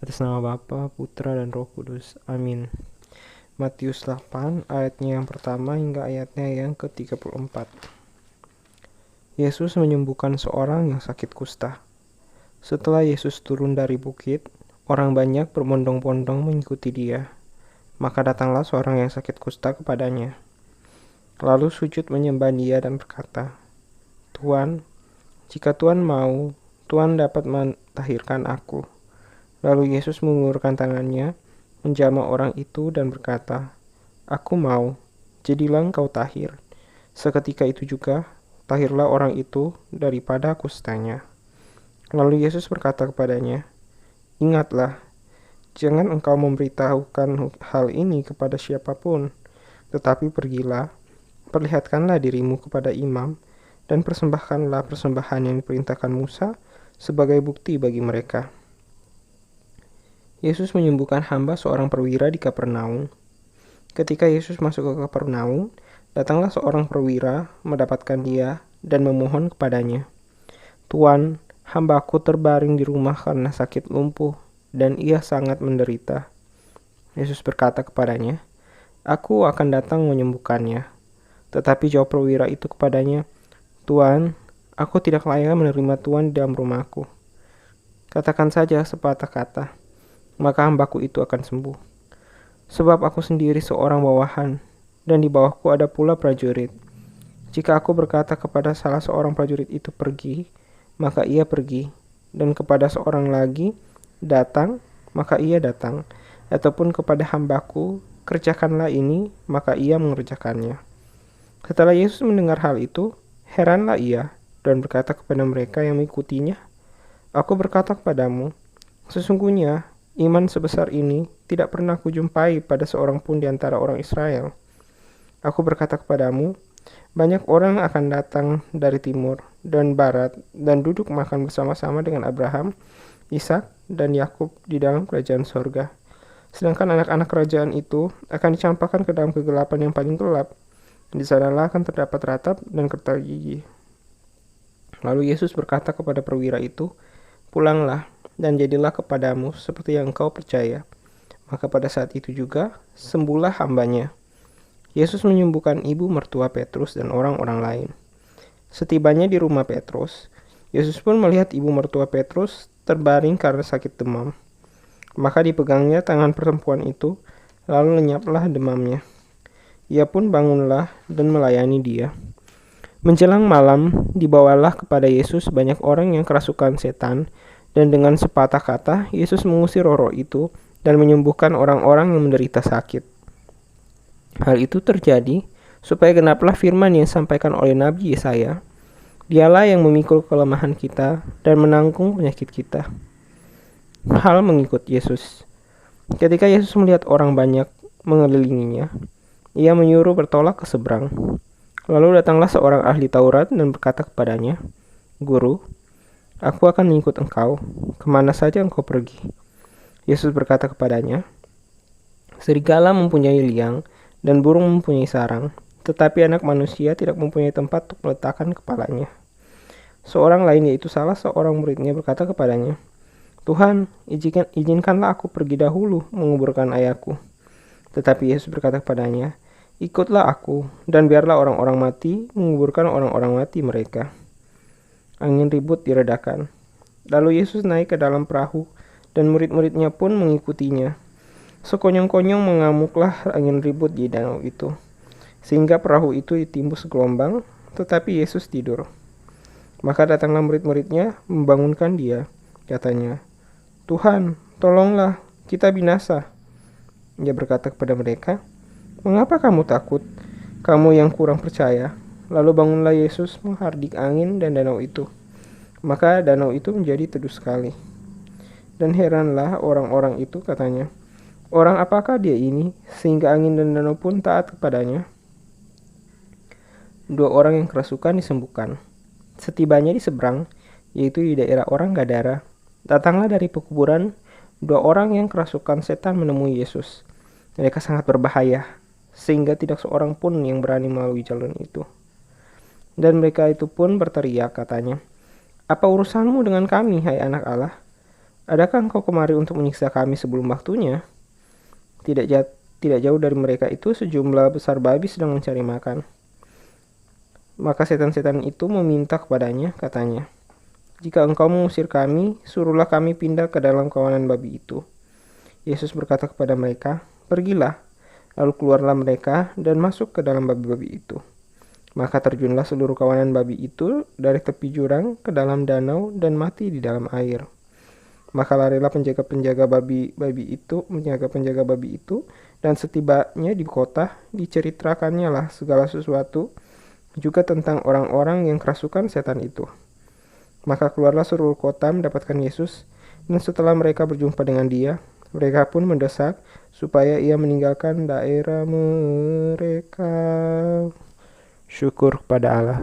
Atas nama Bapa, Putra, dan Roh Kudus. Amin. Matius 8 ayatnya yang pertama hingga ayatnya yang ke-34. Yesus menyembuhkan seorang yang sakit kusta. Setelah Yesus turun dari bukit, orang banyak berbondong-bondong mengikuti dia. Maka datanglah seorang yang sakit kusta kepadanya. Lalu sujud menyembah dia dan berkata, "Tuan, jika Tuan mau, Tuan dapat mentahirkan aku." Lalu Yesus mengulurkan tangannya, menjamah orang itu dan berkata, "Aku mau, jadilah engkau tahir." Seketika itu juga, tahirlah orang itu daripada kustanya. Lalu Yesus berkata kepadanya, "Ingatlah, jangan engkau memberitahukan hal ini kepada siapapun, tetapi pergilah, perlihatkanlah dirimu kepada imam, dan persembahkanlah persembahan yang diperintahkan Musa sebagai bukti bagi mereka." Yesus menyembuhkan hamba seorang perwira di Kapernaum. Ketika Yesus masuk ke Kapernaum, datanglah seorang perwira mendapatkan dia dan memohon kepadanya, "Tuan, hambaku terbaring di rumah karena sakit lumpuh, dan ia sangat menderita." Yesus berkata kepadanya, "Aku akan datang menyembuhkannya." Tetapi jawab perwira itu kepadanya, "Tuan, aku tidak layak menerima Tuan di dalam rumahku. Katakan saja sepatah kata, maka hambaku itu akan sembuh. Sebab aku sendiri seorang bawahan, dan di bawahku ada pula prajurit. Jika aku berkata kepada salah seorang prajurit itu pergi, maka ia pergi, dan kepada seorang lagi datang, maka ia datang, ataupun kepada hambaku, kerjakanlah ini, maka ia mengerjakannya." Setelah Yesus mendengar hal itu, heranlah ia, dan berkata kepada mereka yang mengikutinya, "Aku berkata kepadamu, sesungguhnya iman sebesar ini tidak pernah kujumpai pada seorang pun di antara orang Israel. Aku berkata kepadamu, banyak orang akan datang dari timur dan barat dan duduk makan bersama-sama dengan Abraham, Ishak, dan Yakub di dalam kerajaan sorga. Sedangkan anak-anak kerajaan itu akan dicampakkan ke dalam kegelapan yang paling gelap. Di sanalah akan terdapat ratap dan kertas gigi." Lalu Yesus berkata kepada perwira itu, "Pulanglah, dan jadilah kepadamu seperti yang engkau percaya." Maka pada saat itu juga, sembuhlah hambanya. Yesus menyembuhkan ibu mertua Petrus dan orang-orang lain. Setibanya di rumah Petrus, Yesus pun melihat ibu mertua Petrus terbaring karena sakit demam. Maka dipegangnya tangan perempuan itu, lalu lenyaplah demamnya. Ia pun bangunlah dan melayani dia. Menjelang malam, dibawalah kepada Yesus banyak orang yang kerasukan setan, dan dengan sepatah kata, Yesus mengusir roh-roh itu dan menyembuhkan orang-orang yang menderita sakit. Hal itu terjadi supaya genaplah firman yang disampaikan oleh Nabi Yesaya, "Dialah yang memikul kelemahan kita dan menanggung penyakit kita." Hal mengikut Yesus. Ketika Yesus melihat orang banyak mengelilinginya, ia menyuruh bertolak ke seberang. Lalu datanglah seorang ahli Taurat dan berkata kepadanya, "Guru, aku akan mengikut engkau, kemana saja engkau pergi." Yesus berkata kepadanya, "Serigala mempunyai liang, dan burung mempunyai sarang, tetapi anak manusia tidak mempunyai tempat untuk meletakkan kepalanya." Seorang lain, yaitu salah seorang muridnya, berkata kepadanya, "Tuhan, izinkanlah aku pergi dahulu menguburkan ayahku." Tetapi Yesus berkata kepadanya, "Ikutlah aku, dan biarlah orang-orang mati menguburkan orang-orang mati mereka." Angin ribut diredakan. Lalu Yesus naik ke dalam perahu, dan murid-muridnya pun mengikutinya. Sekonyong-konyong mengamuklah angin ribut di danau itu, sehingga perahu itu ditimbus gelombang, tetapi Yesus tidur. Maka datanglah murid-muridnya membangunkan dia. Katanya, "Tuhan, tolonglah, kita binasa." Ia berkata kepada mereka, "Mengapa kamu takut, kamu yang kurang percaya?" Lalu bangunlah Yesus menghardik angin dan danau itu. Maka danau itu menjadi teduh sekali. Dan heranlah orang-orang itu, katanya, "Orang apakah dia ini, sehingga angin dan danau pun taat kepadanya?" Dua orang yang kerasukan disembuhkan. Setibanya di seberang, yaitu di daerah orang Gadara, datanglah dari pekuburan dua orang yang kerasukan setan menemui Yesus. Mereka sangat berbahaya, sehingga tidak seorang pun yang berani melalui jalan itu. Dan mereka itu pun berteriak, katanya, "Apa urusanmu dengan kami, hai anak Allah? Adakah engkau kemari untuk menyiksa kami sebelum waktunya?" Tidak jauh dari mereka itu sejumlah besar babi sedang mencari makan. Maka setan-setan itu meminta kepadanya, katanya, "Jika engkau mengusir kami, suruhlah kami pindah ke dalam kawanan babi itu." Yesus berkata kepada mereka, "Pergilah." Lalu keluarlah mereka dan masuk ke dalam babi-babi itu. Maka terjunlah seluruh kawanan babi itu dari tepi jurang ke dalam danau dan mati di dalam air. Maka larilah penjaga-penjaga babi itu, dan setibanya di kota, diceritakannya lah segala sesuatu, juga tentang orang-orang yang kerasukan setan itu. Maka keluarlah seluruh kota mendapatkan Yesus, dan setelah mereka berjumpa dengan dia, mereka pun mendesak supaya ia meninggalkan daerah mereka. Syukur kepada Allah.